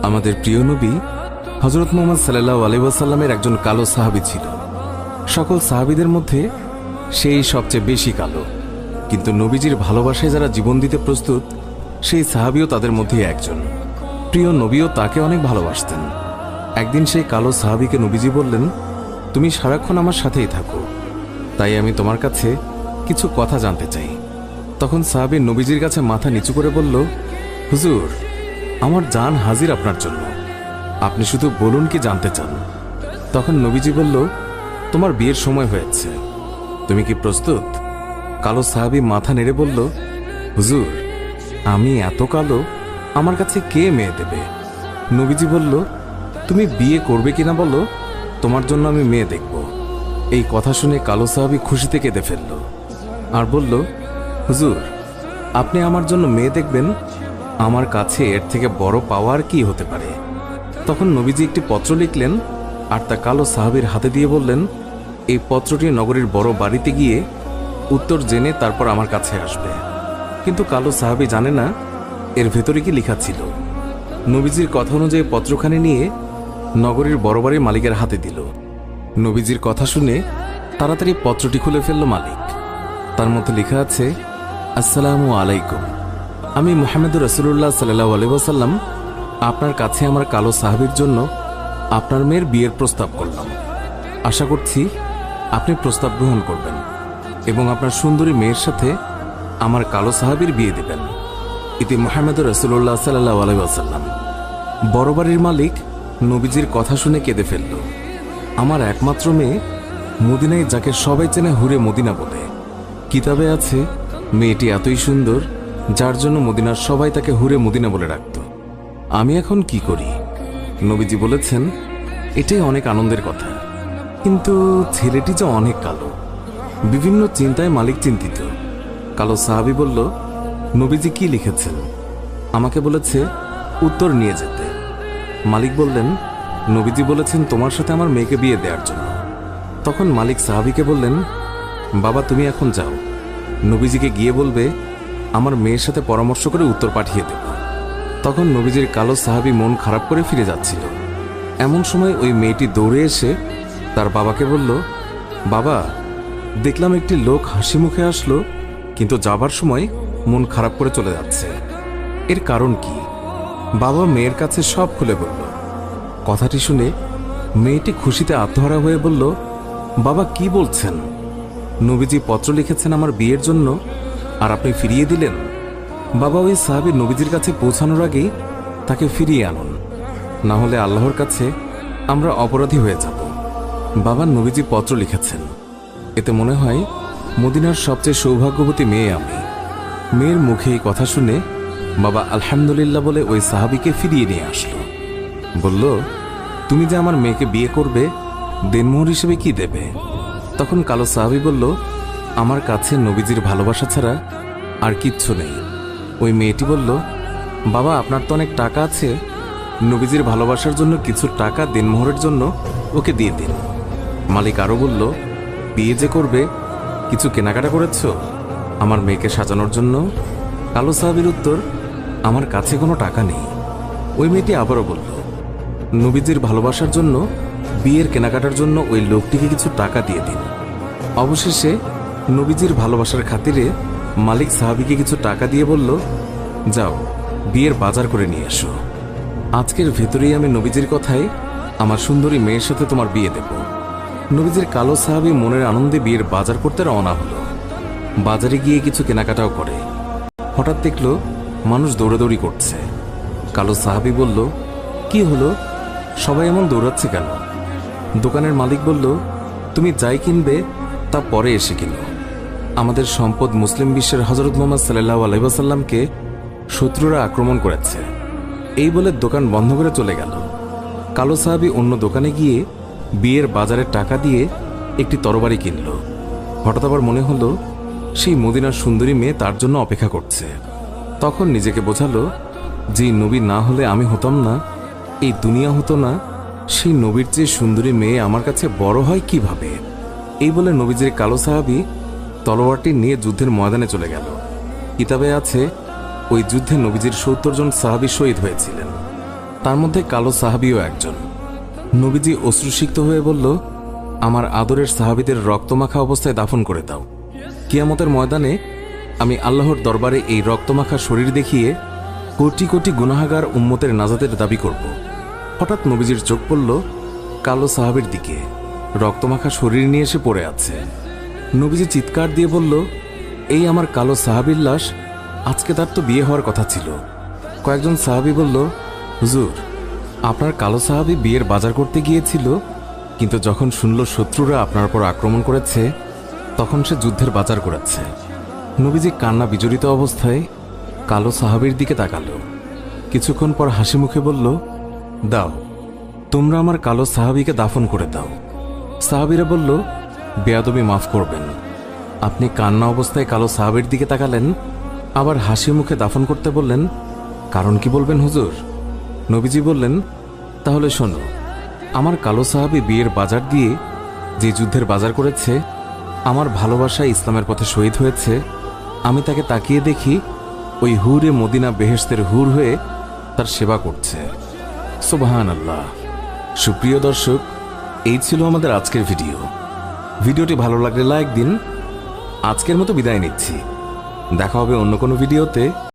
আমাদের প্রিয় নবী হযরত মুহাম্মদ সাল্লাল্লাহু আলাইহি ওয়াসাল্লামের একজন কালো সাহাবী ছিল। সকল সাহাবীদের মধ্যে সেই সবচেয়ে বেশি কালো, কিন্তু নবীজির ভালোবাসায় যারা জীবন দিতে প্রস্তুত সেই সাহাবীও তাদের মধ্যে একজন। প্রিয় নবীও তাকে অনেক ভালোবাসতেন। একদিন সেই কালো সাহাবীকে নবীজি বললেন, তুমি সারাক্ষণ আমার সাথেই থাকো, তাই আমি তোমার কাছে কিছু কথা জানতে চাই। তখন সাহাবী নবীজির কাছে মাথা নিচু করে বলল, হুজুর, আমার জান হাজির আপনার জন্য, আপনি শুধু বলুন কি জানতে চান। তখন নবীজি বলল, তোমার বিয়ের সময় হয়েছে, তুমি কি প্রস্তুত? কালো সাহাবী মাথা নেড়ে বলল, হুজুর, আমি এত কালো, আমার কাছে কে মেয়ে দেবে? নবীজি বলল, তুমি বিয়ে করবে কিনা বলো, তোমার জন্য আমি মেয়ে দেখব। এই কথা শুনে কালো সাহাবী খুশিতে কেঁদে ফেলল আর বলল, হুজুর, আপনি আমার জন্য মেয়ে দেখবেন, আমার কাছে এর থেকে বড় পাওয়ার কি হতে পারে? তখন নবীজি একটি পত্র লিখলেন আর তা কালো সাহাবীর হাতে দিয়ে বললেন, এই পত্রটি নগরীর বড় বাড়িতে গিয়ে উত্তর জেনে তারপর আমার কাছে আসবে। কিন্তু কালো সাহাবী জানে না এর ভেতরে কি লেখা ছিল। নবীজির কথা অনুযায়ী পত্রখানি নিয়ে নগরীর বড় বাড়ির মালিকের হাতে দিল। নবীজির কথা শুনে তাড়াতাড়ি পত্রটি খুলে ফেলল মালিক। তার মধ্যে লেখা আছে, আসসালামু আলাইকুম, আমি মুহাম্মদুর রাসূলুল্লাহ সাল্লাল্লাহু আলাইহি ওয়াসাল্লাম আপনার কাছে আমার কালো সাহাবীর জন্য আপনার মেয়ের বিয়ের প্রস্তাব করলাম। আশা করছি আপনি প্রস্তাব গ্রহণ করবেন এবং আপনার সুন্দরী মেয়ের সাথে আমার কালো সাহাবীর বিয়ে দেবেন। ইতি মুহাম্মদুর রাসূলুল্লাহ সাল্লাল্লাহু আলাইহি ওয়াসাল্লাম। বড় বাড়ির মালিক নবীজির কথা শুনে কেঁদে ফেলল। আমার একমাত্র মেয়ে, মদিনায় যাকে সবাই চেনে হুরে মদিনা বলে। কিতাবে আছে মেয়েটি এতই সুন্দর যার জন্য মদিনার সবাই তাকে হুরে মদিনা বলে রাখত। আমি এখন কি করি? নবীজি বলেছেন, এটাই অনেক আনন্দের কথা, কিন্তু ছেলেটি যে অনেক কালো। বিভিন্ন চিন্তায় মালিক চিন্তিত। কালো সাহাবী বলল, নবীজি কি লিখেছেন? আমাকে বলেছে উত্তর নিয়ে যেতে। মালিক বললেন, নবীজি বলেছেন তোমার সাথে আমার মেয়েকে বিয়ে দেওয়ার জন্য। তখন মালিক সাহাবীকে বললেন, বাবা, তুমি এখন যাও, নবীজিকে গিয়ে বলবে আমার মেয়ের সাথে পরামর্শ করে উত্তর পাঠিয়ে দেব। তখন নবীজির কালো সাহাবী মন খারাপ করে ফিরে যাচ্ছিল। এমন সময় ওই মেয়েটি দৌড়ে এসে তার বাবাকে বলল, বাবা, দেখলাম একটি লোক হাসি মুখে আসলো, কিন্তু যাবার সময় মন খারাপ করে চলে যাচ্ছে, এর কারণ কি? বাবা মেয়ের কাছে সব খুলে বলল। কথাটি শুনে মেয়েটি খুশিতে আত্মহারা হয়ে বলল, বাবা, কি বলছেন? নবীজি পত্র লিখেছেন আমার বিয়ের জন্য, আর আপনি ফিরিয়ে দিলেন? বাবা, ওই সাহাবী নবীজির কাছে পৌঁছানোর আগেই তাকে ফিরিয়ে আনুন, না হলে আল্লাহর কাছে আমরা অপরাধী হয়ে যাব। বাবা, নবীজি পত্র লিখেছেন, এতে মনে হয় মদিনার সবচেয়ে সৌভাগ্যবতী মেয়ে আমি। মেয়ের মুখে এই কথা শুনে বাবা আলহামদুলিল্লাহ বলে ওই সাহাবীকে ফিরিয়ে নিয়ে আসলো। বলল, তুমি যে আমার মেয়েকে বিয়ে করবে, দেনমোহর হিসেবে কি দেবে? তখন কালো সাহাবী বলল, আমার কাছে নবীজির ভালোবাসা ছাড়া আর কিচ্ছু নেই। ওই মেয়েটি বলল, বাবা, আপনার তো অনেক টাকা আছে, নবীজির ভালোবাসার জন্য কিছু টাকা দেনমোহরের জন্য ওকে দিয়ে দিন। মালিক আরও বলল, বিয়ে যে করবে, কিছু কেনাকাটা করেছ আমার মেয়েকে সাজানোর জন্য? কালো সাহাবীর উত্তর, আমার কাছে কোনো টাকা নেই। ওই মেয়েটি আবারও বলল, নবীজির ভালোবাসার জন্য বিয়ের কেনাকাটার জন্য ওই লোকটিকে কিছু টাকা দিয়ে দিন। অবশেষে নবীজির ভালোবাসার খাতিরে মালিক সাহাবীকে কিছু টাকা দিয়ে বলল, যাও, বিয়ের বাজার করে নিয়ে এসো। আজকের ভেতরেই আমি নবীজির কথায় আমার সুন্দরী মেয়ের সাথে তোমার বিয়ে দেব। নবীজির কালো সাহাবী মনের আনন্দে বিয়ের বাজার করতে রওনা হলো। বাজারে গিয়ে কিছু কেনাকাটাও করে। হঠাৎ দেখলো মানুষ দৌড়াদৌড়ি করছে। কালো সাহাবী বলল, কি হলো, সবাই এমন দৌড়াচ্ছে কেন? দোকানের মালিক বলল, তুমি যাই কিনবে তা পরে এসে কিনো। আমাদের সম্পদ মুসলিম বিশ্বের হযরত মুহাম্মদ সাল্লাল্লাহু আলাইহি ওয়াসাল্লামকে শত্রুরা আক্রমণ করেছে। এই বলে দোকান বন্ধ করে চলে গেল। কালো সাহাবী অন্য দোকানে গিয়ে বিয়ের বাজারের টাকা দিয়ে একটি তরবারি কিনল। হঠাৎ আবার মনে হলো সেই মদিনার সুন্দরী মেয়ে তার জন্য অপেক্ষা করছে। তখন নিজেকে বোঝালো, যে নবী না হলে আমি হতাম না, এই দুনিয়া হতো না, সেই নবীর চেয়ে সুন্দরী মেয়ে আমার কাছে বড় হয় কিভাবে? এই বলে নবীজির কালো সাহাবী তলোয়ারটি নিয়ে যুদ্ধের ময়দানে চলে গেল। কিতাবে আছে ওই যুদ্ধে নবীজির ৭০ জন সাহাবী শহীদ হয়েছিলেন। তার মধ্যে কালো সাহাবিও একজন। নবীজি অশ্রুসিক্ত হয়ে বলল, আমার আদরের সাহাবিদের রক্তমাখা অবস্থায় দাফন করে দাও। কিয়ামতের ময়দানে আমি আল্লাহর দরবারে এই রক্তমাখা শরীর দেখিয়ে কোটি কোটি গুনাহাগার উম্মতের নাজাতের দাবি করব। হঠাৎ নবীজির চোখ পড়ল কালো সাহাবের দিকে, রক্তমাখা শরীর নিয়ে এসে পড়ে আছে। নবীজি চিৎকার দিয়ে বলল, এই আমার কালো সাহাবীর লাশ, আজকে তার তো বিয়ে হওয়ার কথা ছিল। কয়েকজন সাহাবী বলল, হুজুর, আপনার কালো সাহাবী বিয়ের বাজার করতে গিয়েছিল, কিন্তু যখন শুনল শত্রুরা আপনার উপর আক্রমণ করেছে তখন সে যুদ্ধের বাজার করেছে। নবীজি কান্না বিজড়িত অবস্থায় কালো সাহাবীর দিকে তাকালো। কিছুক্ষণ পর হাসি মুখে বলল, দাও, তোমরা আমার কালো সাহাবীকে দাফন করে দাও। সাহাবীরা বলল, বেয়াদবি মাফ করবেন, আপনি কান্না অবস্থায় কালো সাহাবীর দিকে তাকালেন, আবার হাসি মুখে দাফন করতে বললেন, কারণ কি বলবেন হুজুর? নবীজি বললেন, তাহলে শোনো, আমার কালো সাহাবী বিয়ের বাজার দিয়ে যে যুদ্ধের বাজার করেছে, আমার ভালোবাসায় ইসলামের পথে শহীদ হয়েছে, আমি তাকে তাকিয়ে দেখি ওই হুরে মদিনা বেহেশতের হুর হয়ে তার সেবা করছে। সুবহানাল্লাহ। সুপ্রিয় দর্শক, এই ছিল আমাদের আজকের ভিডিওটি ভালো লাগলে লাইক দিন। আজকের মতো বিদায় নিচ্ছি, দেখা হবে অন্য কোনো ভিডিওতে।